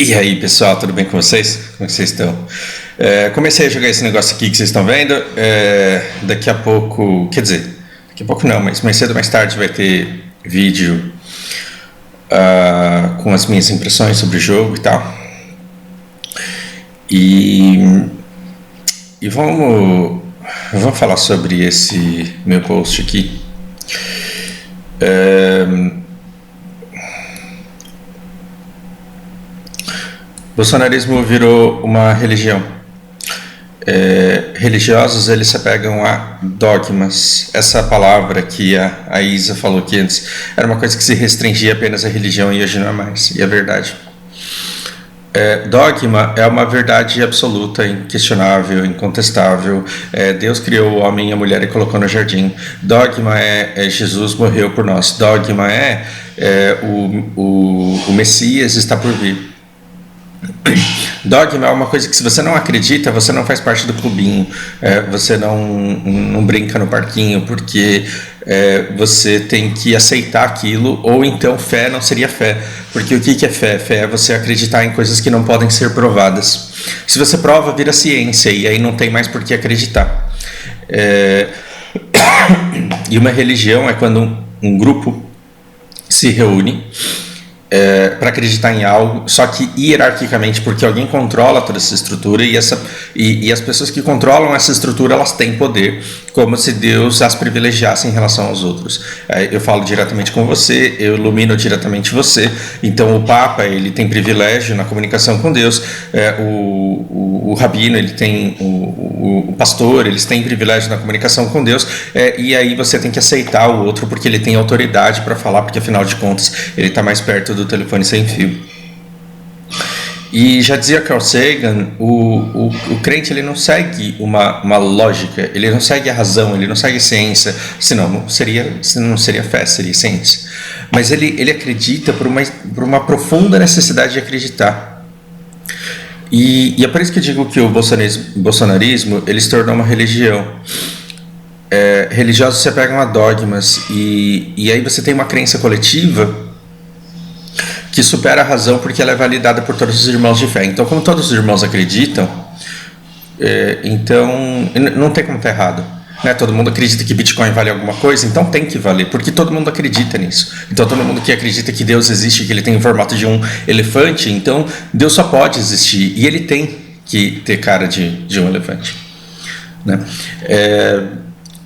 E aí, pessoal, tudo bem com vocês? Como é que vocês estão? Comecei a jogar esse negócio aqui que vocês estão vendo. Daqui a pouco, quer dizer, daqui a pouco não, mas mais cedo ou mais tarde vai ter vídeo com as minhas impressões sobre o jogo e tal. E vamos falar sobre esse meu post aqui. Bolsonarismo virou uma religião. Religiosos, eles se apegam a dogmas. Essa palavra que a Isa falou aqui antes era uma coisa que se restringia apenas à religião e hoje não é mais. E é verdade. Dogma é uma verdade absoluta, inquestionável, incontestável. Deus criou o homem e a mulher e colocou no jardim. Dogma é Jesus morreu por nós. Dogma o Messias está por vir. Dogma é uma coisa que, se você não acredita, você não faz parte do clubinho, você não brinca no parquinho, porque você tem que aceitar aquilo, ou então fé não seria fé. Porque o que é fé? Fé é você acreditar em coisas que não podem ser provadas. Se você prova, vira ciência, e aí não tem mais por que acreditar. E uma religião é quando um grupo se reúne para acreditar em algo, só que hierarquicamente, porque alguém controla toda essa estrutura e as pessoas que controlam essa estrutura, elas têm poder, como se Deus as privilegiasse em relação aos outros. Eu falo diretamente com você, eu ilumino diretamente você, então o Papa, ele tem privilégio na comunicação com Deus, o Rabino, ele tem o pastor, eles têm privilégio na comunicação com Deus, e aí você tem que aceitar o outro porque ele tem autoridade para falar, porque afinal de contas ele está mais perto do telefone sem fio. E já dizia Carl Sagan, o crente, ele não segue uma lógica, ele não segue a razão, ele não segue a ciência, senão não seria fé, seria ciência. Mas ele acredita por uma profunda necessidade de acreditar. E é por isso que eu digo que o bolsonarismo ele se tornou uma religião. Religiosos se apegam a dogmas, e aí você tem uma crença coletiva que supera a razão, porque ela é validada por todos os irmãos de fé. Então, como todos os irmãos acreditam, então não tem como estar errado. Todo mundo acredita que Bitcoin vale alguma coisa, então tem que valer, porque todo mundo acredita nisso. Então todo mundo que acredita que Deus existe, que ele tem o formato de um elefante, então Deus só pode existir, e ele tem que ter cara de um elefante, né?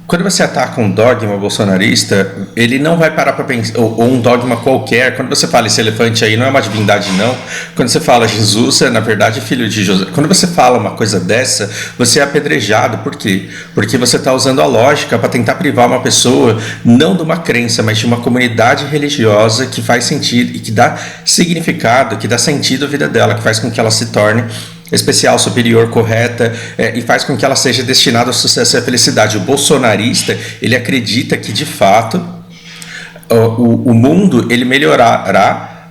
Quando você ataca um dogma bolsonarista, ele não vai parar para pensar, ou um dogma qualquer. Quando você fala esse elefante aí, não é uma divindade, não. Quando você fala Jesus, na verdade, filho de José. Quando você fala uma coisa dessa, você é apedrejado. Por quê? Porque você está usando a lógica para tentar privar uma pessoa, não de uma crença, mas de uma comunidade religiosa que faz sentido e que dá significado, que dá sentido à vida dela, que faz com que ela se torne especial, superior, correta, e faz com que ela seja destinada ao sucesso e à felicidade. O bolsonarista, ele acredita que, de fato, o mundo ele melhorará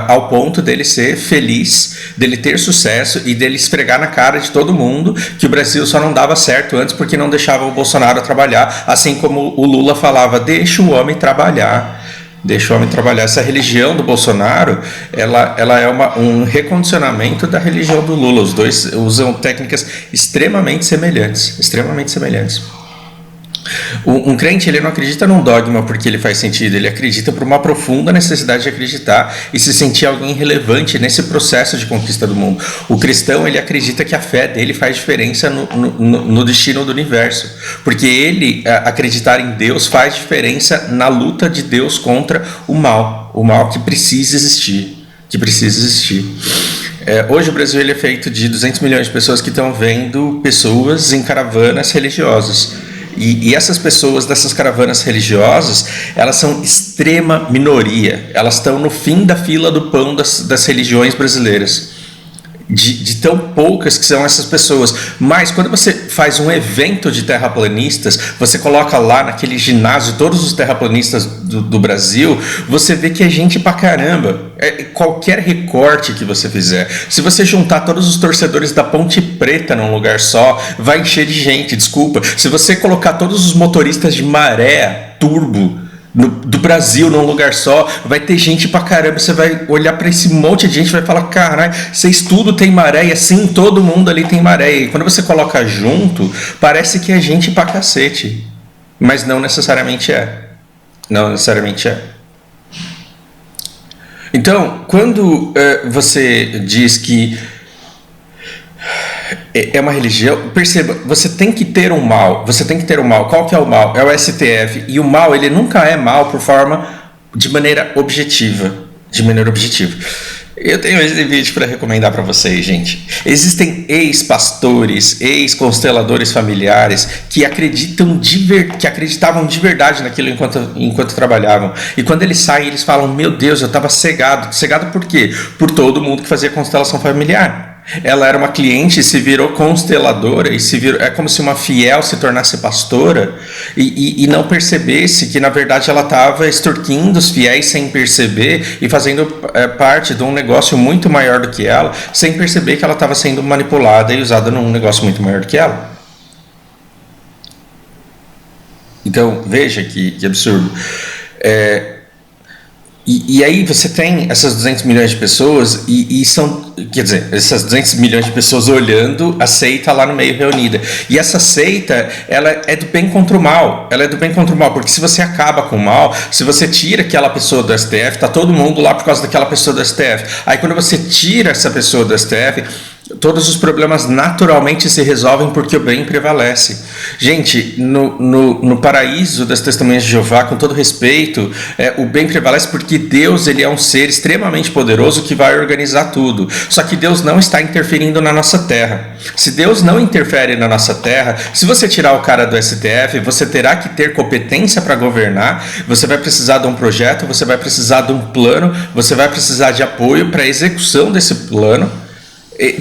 ao ponto dele ser feliz, dele ter sucesso e dele esfregar na cara de todo mundo que o Brasil só não dava certo antes porque não deixava o Bolsonaro trabalhar, assim como o Lula falava, deixa o homem trabalhar. Deixa o homem trabalhar. Essa religião do Bolsonaro, ela é um recondicionamento da religião do Lula. Os dois usam técnicas extremamente semelhantes. Um crente, ele não acredita num dogma porque ele faz sentido, ele acredita por uma profunda necessidade de acreditar e se sentir alguém relevante nesse processo de conquista do mundo. O cristão, ele acredita que a fé dele faz diferença no destino do universo, porque ele acreditar em Deus faz diferença na luta de Deus contra o mal que precisa existir. Hoje o Brasil ele é feito de 200 milhões de pessoas que estão vendo pessoas em caravanas religiosas. E essas pessoas dessas caravanas religiosas, elas são extrema minoria. Elas estão no fim da fila do pão das religiões brasileiras. De tão poucas que são essas pessoas. Mas quando você faz um evento de terraplanistas, você coloca lá naquele ginásio todos os terraplanistas do Brasil, você vê que é gente pra caramba. Qualquer recorte que você fizer, se você juntar todos os torcedores da Ponte Preta num lugar só, vai encher de gente, desculpa. Se você colocar todos os motoristas de maré, turbo, do Brasil num lugar só, vai ter gente pra caramba, você vai olhar pra esse monte de gente e vai falar, caralho, vocês tudo tem maré, e assim, todo mundo ali tem maré, e quando você coloca junto, parece que é gente pra cacete, mas não necessariamente é. Não necessariamente é. Então, quando você diz que é uma religião, perceba, você tem que ter um mal, qual que é o mal? É o STF, e o mal, ele nunca é mal de maneira objetiva, Eu tenho esse vídeo para recomendar para vocês, gente. Existem ex-pastores, ex-consteladores familiares que acreditavam de verdade naquilo enquanto trabalhavam. E quando eles saem, eles falam, meu Deus, eu estava cegado. Cegado por quê? Por todo mundo que fazia constelação familiar. Ela era uma cliente e se virou consteladora, é como se uma fiel se tornasse pastora e não percebesse que na verdade ela estava extorquindo os fiéis sem perceber e fazendo parte de um negócio muito maior do que ela, sem perceber que ela estava sendo manipulada e usada num negócio muito maior do que ela. Então veja que absurdo. E aí você tem essas 200 milhões de pessoas e são, quer dizer, essas 200 milhões de pessoas olhando a seita lá no meio reunida. E essa seita, ela é do bem contra o mal. Ela é do bem contra o mal, porque se você acaba com o mal, se você tira aquela pessoa do STF, tá todo mundo lá por causa daquela pessoa do STF. Aí quando você tira essa pessoa do STF, todos os problemas naturalmente se resolvem porque o bem prevalece. Gente, no paraíso das Testemunhas de Jeová, com todo respeito, o bem prevalece porque Deus, ele é um ser extremamente poderoso que vai organizar tudo. Só que Deus não está interferindo na nossa terra. Se Deus não interfere na nossa terra, se você tirar o cara do STF, você terá que ter competência para governar, você vai precisar de um projeto, você vai precisar de um plano, você vai precisar de apoio para a execução desse plano,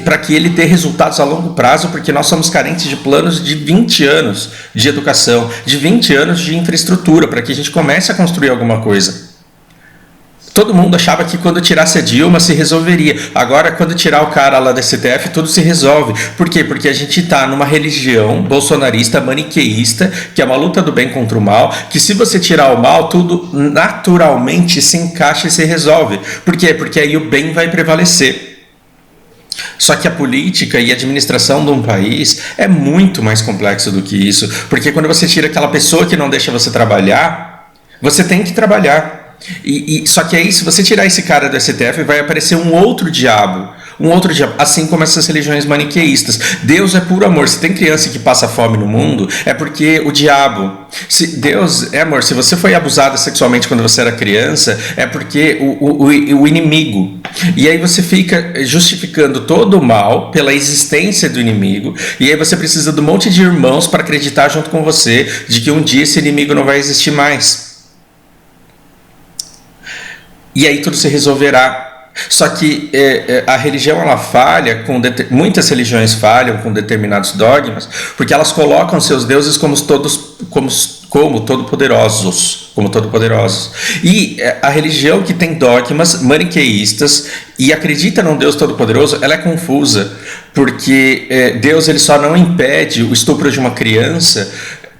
para que ele dê resultados a longo prazo, porque nós somos carentes de planos de 20 anos de educação, de 20 anos de infraestrutura, para que a gente comece a construir alguma coisa. Todo mundo achava que quando tirasse a Dilma se resolveria. Agora, quando tirar o cara lá da STF, tudo se resolve. Por quê? Porque a gente está numa religião bolsonarista, maniqueísta, que é uma luta do bem contra o mal, que se você tirar o mal, tudo naturalmente se encaixa e se resolve. Por quê? Porque aí o bem vai prevalecer. Só que a política e a administração de um país é muito mais complexo do que isso, porque quando você tira aquela pessoa que não deixa você trabalhar, você tem que trabalhar. Só que aí, se você tirar esse cara do STF, vai aparecer um outro diabo, assim como essas religiões maniqueístas. Deus é puro amor. Se tem criança que passa fome no mundo, é porque o diabo... Deus é amor. Se você foi abusada sexualmente quando você era criança, é porque o inimigo... E aí você fica justificando todo o mal pela existência do inimigo, e aí você precisa de um monte de irmãos para acreditar junto com você de que um dia esse inimigo não vai existir mais. E aí tudo se resolverá. Só que a religião, ela falha, muitas religiões falham com determinados dogmas, porque elas colocam seus deuses como todo-poderosos. E a religião que tem dogmas maniqueístas e acredita num Deus todo-poderoso, ela é confusa, porque Deus, ele só não impede o estupro de uma criança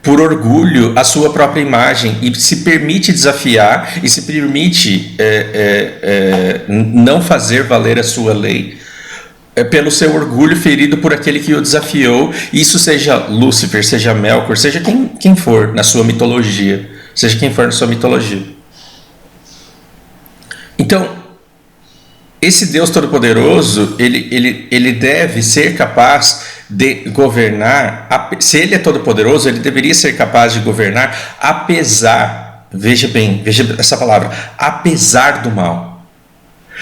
por orgulho à sua própria imagem, e se permite desafiar e se permite não fazer valer a sua lei pelo seu orgulho ferido por aquele que o desafiou, isso seja Lúcifer, seja Melkor, seja quem for na sua mitologia, Então, esse Deus Todo-Poderoso, ele deve ser capaz de governar. Se ele é todo-poderoso, ele deveria ser capaz de governar apesar, veja essa palavra, apesar do mal.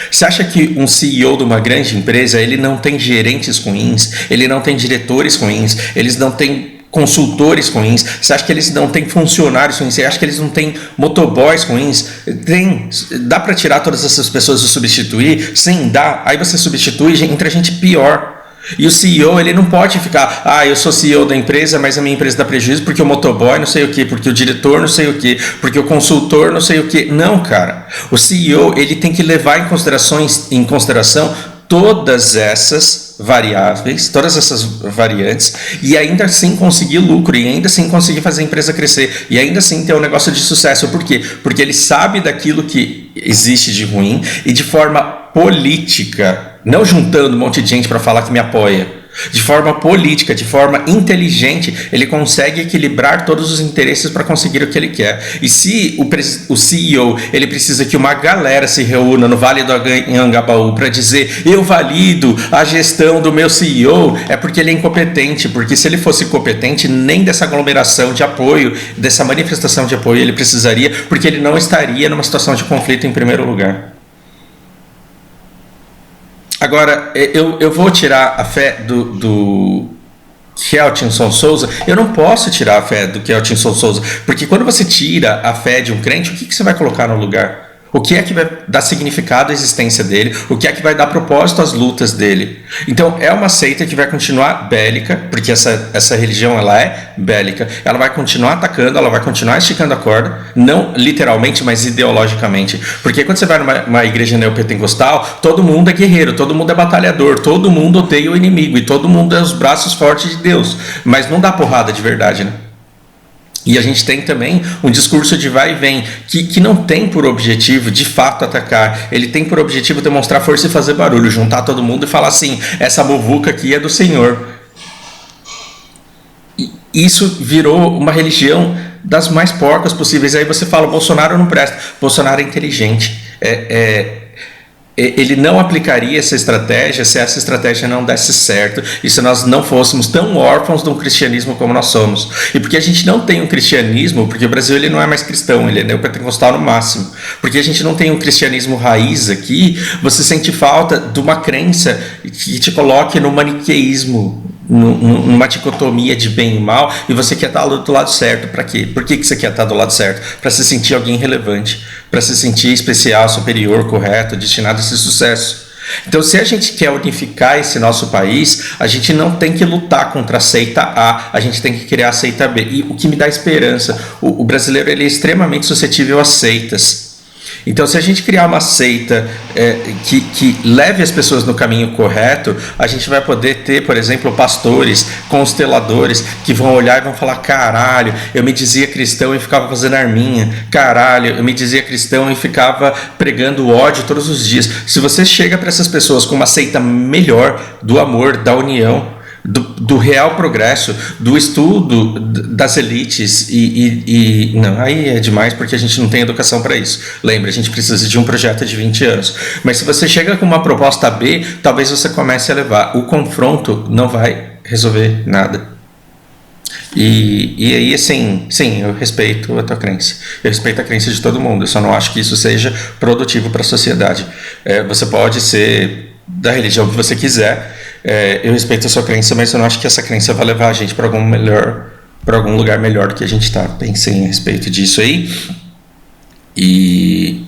Você acha que um CEO de uma grande empresa, ele não tem gerentes ruins, ele não tem diretores ruins, eles não têm consultores ruins? Você acha que eles não têm funcionários ruins? Você acha que eles não têm motoboys ruins? Tem. Dá para tirar todas essas pessoas e substituir? Sim, dá. Aí você substitui, entra gente pior. E o CEO, ele não pode ficar, eu sou CEO da empresa, mas a minha empresa dá prejuízo porque o motoboy não sei o que, porque o diretor não sei o que, porque o consultor não sei o que. Não, cara. O CEO, ele tem que levar em consideração todas essas variáveis, todas essas variantes, e ainda assim conseguir lucro, e ainda assim conseguir fazer a empresa crescer, e ainda assim ter um negócio de sucesso. Por quê? Porque ele sabe daquilo que existe de ruim, e de forma política, não juntando um monte de gente para falar que me apoia, de forma política, de forma inteligente, ele consegue equilibrar todos os interesses para conseguir o que ele quer. E se o CEO ele precisa que uma galera se reúna no Vale do Anhangabaú para dizer eu valido a gestão do meu CEO, é porque ele é incompetente, porque se ele fosse competente, nem dessa aglomeração de apoio, dessa manifestação de apoio ele precisaria, porque ele não estaria numa situação de conflito em primeiro lugar. Agora, eu vou tirar a fé do Keltinson Souza. Eu não posso tirar a fé do Keltinson Souza, porque quando você tira a fé de um crente, o que você vai colocar no lugar? O que é que vai dar significado à existência dele? O que é que vai dar propósito às lutas dele? Então, é uma seita que vai continuar bélica, porque essa religião ela é bélica. Ela vai continuar atacando, ela vai continuar esticando a corda, não literalmente, mas ideologicamente. Porque quando você vai numa igreja neopentecostal, todo mundo é guerreiro, todo mundo é batalhador, todo mundo odeia o inimigo e todo mundo é os braços fortes de Deus. Mas não dá porrada de verdade, né? E a gente tem também um discurso de vai e vem, que não tem por objetivo, de fato, atacar. Ele tem por objetivo demonstrar força e fazer barulho, juntar todo mundo e falar assim, essa muvuca aqui é do Senhor. E isso virou uma religião das mais porcas possíveis. Aí você fala, Bolsonaro não presta. Bolsonaro é inteligente. Ele não aplicaria essa estratégia se essa estratégia não desse certo e se nós não fôssemos tão órfãos de um cristianismo como nós somos. E porque a gente não tem um cristianismo, porque o Brasil ele não é mais cristão, ele é neopentecostal no máximo. Porque a gente não tem um cristianismo raiz aqui, você sente falta de uma crença que te coloque no maniqueísmo, numa dicotomia de bem e mal, e você quer estar do lado certo. Para quê? Por que você quer estar do lado certo? Para se sentir alguém relevante, para se sentir especial, superior, correto, destinado a esse sucesso. Então, se a gente quer unificar esse nosso país, a gente não tem que lutar contra a seita A, gente tem que criar a seita B. E o que me dá esperança, o brasileiro ele é extremamente suscetível a seitas. Então, se a gente criar uma seita que leve as pessoas no caminho correto, a gente vai poder ter, por exemplo, pastores, consteladores, que vão olhar e vão falar, caralho, eu me dizia cristão e ficava fazendo arminha, caralho, eu me dizia cristão e ficava pregando ódio todos os dias. Se você chega para essas pessoas com uma seita melhor do amor, da união, do real progresso, do estudo das elites e não, aí é demais porque a gente não tem educação para isso. Lembra, a gente precisa de um projeto de 20 anos. Mas se você chega com uma proposta B, talvez você comece a levar. O confronto não vai resolver nada. E aí, assim, sim, eu respeito a tua crença. Eu respeito a crença de todo mundo. Eu só não acho que isso seja produtivo para a sociedade. Você pode ser da religião que você quiser. Eu respeito a sua crença, mas eu não acho que essa crença vai levar a gente para algum lugar melhor do que a gente está. Pensem a respeito disso aí. E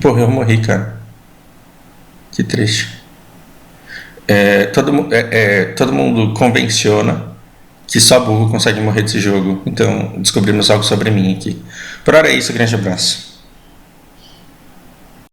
porra, eu morri, cara. Que triste. Todo mundo convenciona que só burro consegue morrer desse jogo. Então descobrimos algo sobre mim aqui. Por hora é isso, grande abraço.